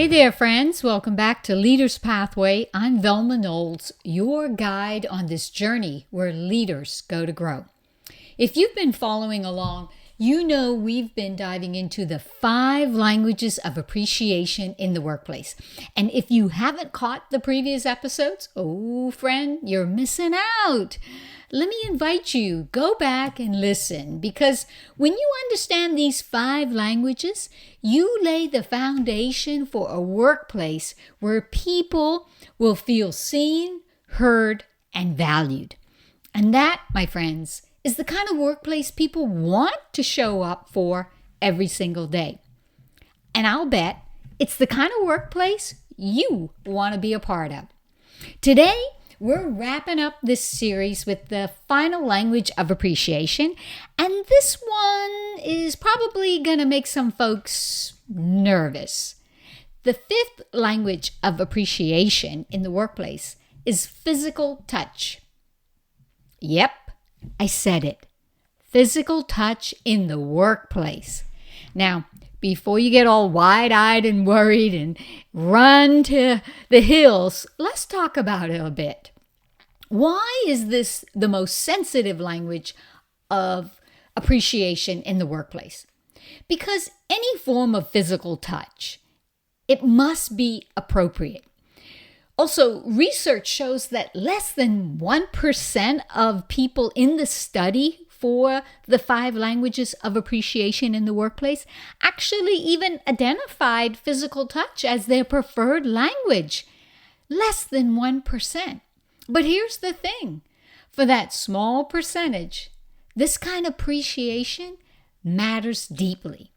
Hey there, friends. Welcome back to Leaders Pathway. I'm Velma Knowles, your guide on this journey where leaders go to grow. If you've been following along, you know we've been diving into the 5 languages of appreciation in the workplace. And if you haven't caught the previous episodes, oh, friend, you're missing out. Let me invite you, go back and listen, because when you understand these 5 languages, you lay the foundation for a workplace where people will feel seen, heard, and valued. And that, my friends, is the kind of workplace people want to show up for every single day. And I'll bet it's the kind of workplace you want to be a part of. Today, we're wrapping up this series with the final language of appreciation, and this one is probably going to make some folks nervous. The 5th language of appreciation in the workplace is physical touch. Yep, I said it. Physical touch in the workplace. Now, before you get all wide-eyed and worried and run to the hills, let's talk about it a bit. Why is this the most sensitive language of appreciation in the workplace? Because any form of physical touch, it must be appropriate. Also, research shows that less than 1% of people in the study for the 5 languages of appreciation in the workplace actually even identified physical touch as their preferred language. Less than 1%. But here's the thing. For that small percentage, this kind of appreciation matters deeply.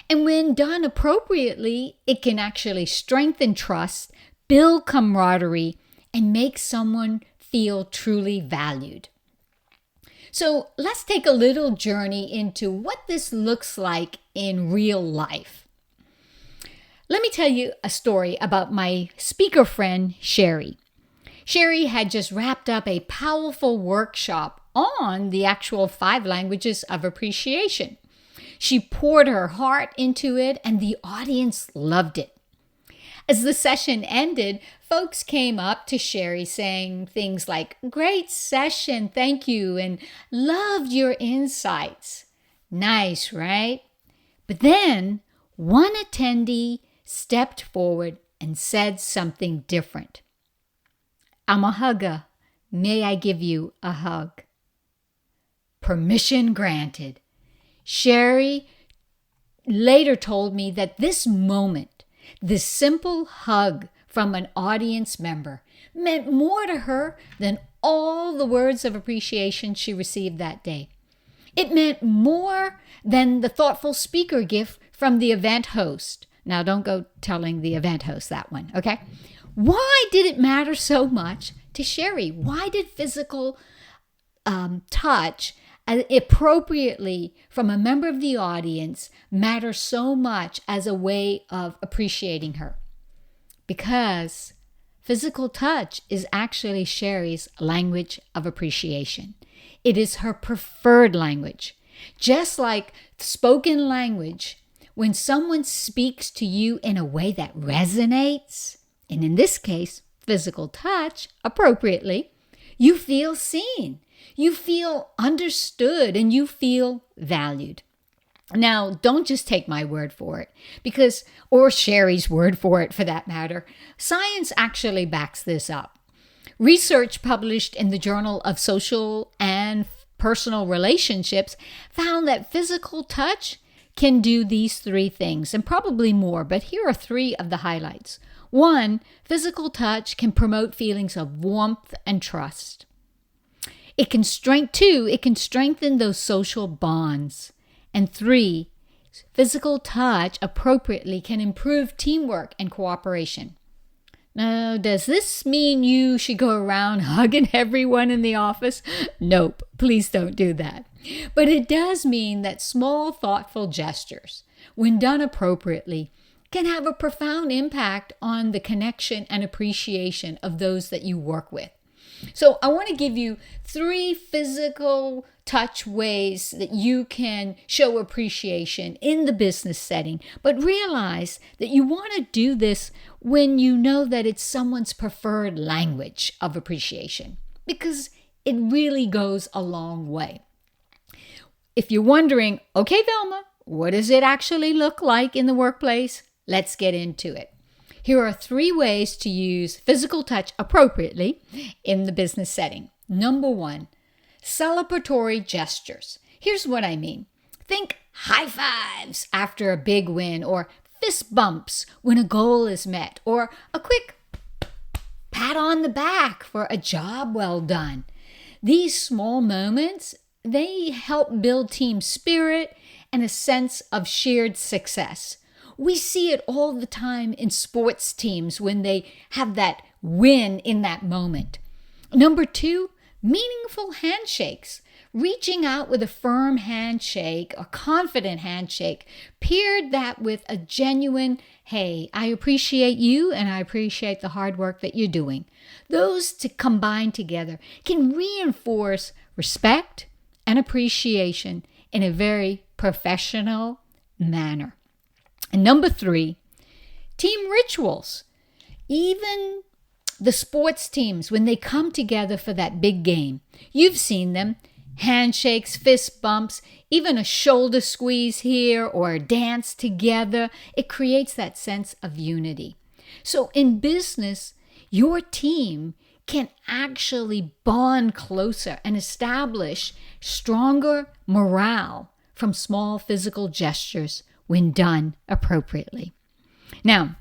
And when done appropriately, it can actually strengthen trust, build camaraderie, and make someone feel truly valued. So let's take a little journey into what this looks like in real life. Let me tell you a story about my speaker friend, Sherry. Sherry had just wrapped up a powerful workshop on the actual 5 languages of appreciation. She poured her heart into it, and the audience loved it. As the session ended, folks came up to Sherry saying things like, "Great session, thank you, and loved your insights." Nice, right? But then one attendee stepped forward and said something different. "I'm a hugger. May I give you a hug?" Permission granted. Sherry later told me that this moment, this simple hug from an audience member, meant more to her than all the words of appreciation she received that day. It meant more than the thoughtful speaker gift from the event host. Now, don't go telling the event host that one, okay? Why did it matter so much to Sherry? Why did physical touch appropriately from a member of the audience matter so much as a way of appreciating her? Because physical touch is actually Sherry's language of appreciation. It is her preferred language. Just like spoken language, when someone speaks to you in a way that resonates, and in this case, physical touch, appropriately, you feel seen, you feel understood, and you feel valued. Now, don't just take my word for it, or Sherry's word for it for that matter. Science actually backs this up. Research published in the Journal of Social and Personal Relationships found that physical touch can do these 3 things, and probably more, but here are 3 of the highlights. 1, physical touch can promote feelings of warmth and trust. It can strengthen those social bonds. And 3, physical touch appropriately can improve teamwork and cooperation. Now, does this mean you should go around hugging everyone in the office? Nope, please don't do that. But it does mean that small, thoughtful gestures, when done appropriately, can have a profound impact on the connection and appreciation of those that you work with. So I want to give you 3 physical touch ways that you can show appreciation in the business setting. But realize that you want to do this when you know that it's someone's preferred language of appreciation, because it really goes a long way. If you're wondering, okay, Velma, what does it actually look like in the workplace? Let's get into it. Here are 3 ways to use physical touch appropriately in the business setting. Number 1, celebratory gestures. Here's what I mean. Think high fives after a big win, or fist bumps when a goal is met, or a quick pat on the back for a job well done. These small moments, they help build team spirit and a sense of shared success. We see it all the time in sports teams when they have that win in that moment. Number 2, meaningful handshakes. Reaching out with a firm handshake, a confident handshake, paired that with a genuine, hey, I appreciate you and I appreciate the hard work that you're doing. Those to combine together can reinforce respect and appreciation in a very professional manner. And number 3, team rituals. Even the sports teams, when they come together for that big game, you've seen them. Handshakes, fist bumps, even a shoulder squeeze here or a dance together. It creates that sense of unity. So in business, your team can actually bond closer and establish stronger morale from small physical gestures when done appropriately. Now,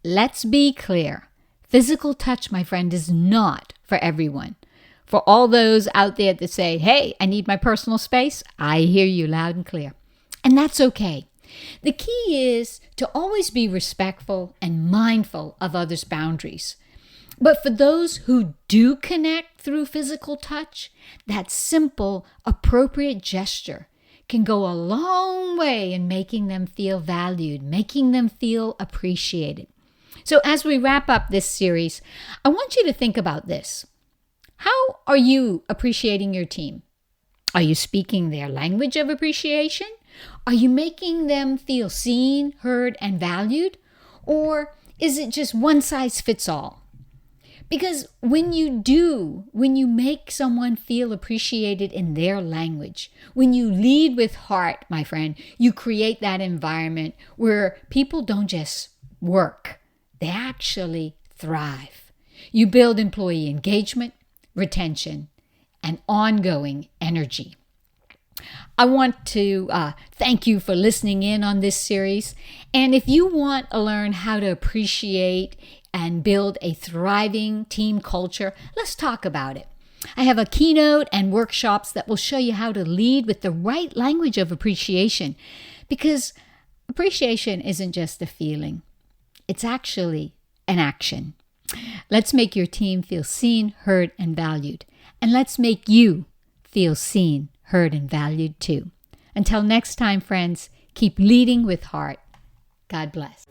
let's be clear. Physical touch, my friend, is not for everyone. For all those out there that say, hey, I need my personal space, I hear you loud and clear. And that's okay. The key is to always be respectful and mindful of others' boundaries. But for those who do connect through physical touch, that simple, appropriate gesture can go a long way in making them feel valued, making them feel appreciated. So as we wrap up this series, I want you to think about this. How are you appreciating your team? Are you speaking their language of appreciation? Are you making them feel seen, heard, and valued? Or is it just one size fits all? Because when you make someone feel appreciated in their language, when you lead with heart, my friend, you create that environment where people don't just work, they actually thrive. You build employee engagement, retention, and ongoing energy. I want to thank you for listening in on this series. And if you want to learn how to appreciate and build a thriving team culture, let's talk about it. I have a keynote and workshops that will show you how to lead with the right language of appreciation, because appreciation isn't just a feeling. It's actually an action. Let's make your team feel seen, heard, and valued. And let's make you feel seen, heard, and valued too. Until next time, friends, keep leading with heart. God bless.